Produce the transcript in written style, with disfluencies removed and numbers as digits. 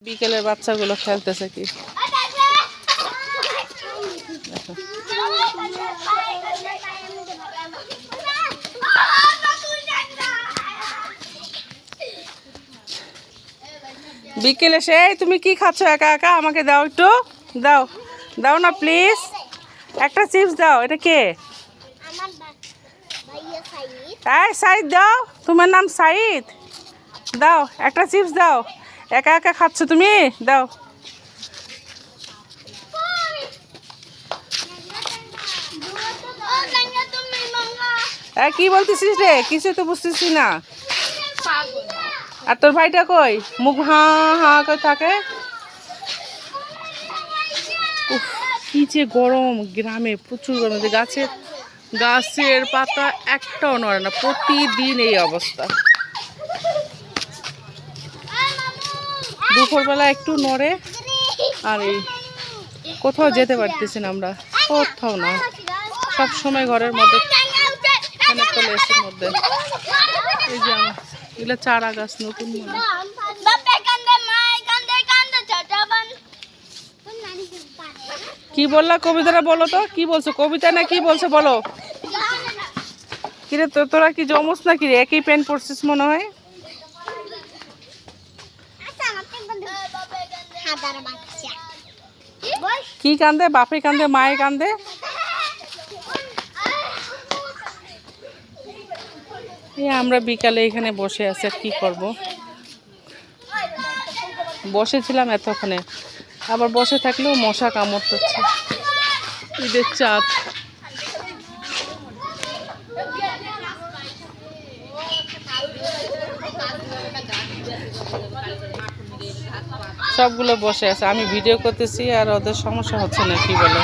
বিকেলের বাচ্চাগুলো খেলতেছে কি বিকেলে সেই তুমি কি খাচ্ছ একা একা আমাকে দাও একটু দাও দাও না প্লিজ একটা চিপস দাও এটা কে এই সাইদ দাও তোমার নাম সাইদ দাও একটা চিপস দাও একা একা খাচ্ছ তুমি দাও কি বলতেছিস রে কিছু তো বুঝতেছি না আর তোর ভাইটা কই মুখ হা হা করে থাকে কি যে গরম গ্রামে প্রচুর গরম গাছের পাতা একটাও নড়ে না প্রতিদিন এই অবস্থা দুপুরবেলা একটু নড়ে আর এই কোথাও যেতে পারতেছি না আমরা কোথাও না সব সময় ঘরের মধ্যে এসির মধ্যে এই যে এগুলো চারা গাছ নতুন কি বললা কবিতাটা বলো তো কি বলছো কবিতা না কি বলছো বলো কিরে তোরা কি জমস না কিরে একই প্যান্ট পরছিস মনে হয় কি কান্দে বাপে কান্দে মায়ে কান্দে আমরা বিকালে এখানে বসে আছি আর কি করব বসেছিলাম এতক্ষণে আবার বসে থাকলেও মশা কামড়তেছে ঈদের চাঁদ সবগুলো বসে আছে আমি ভিডিও করতেছি আর ওদের সমস্যা হচ্ছে না কি বলে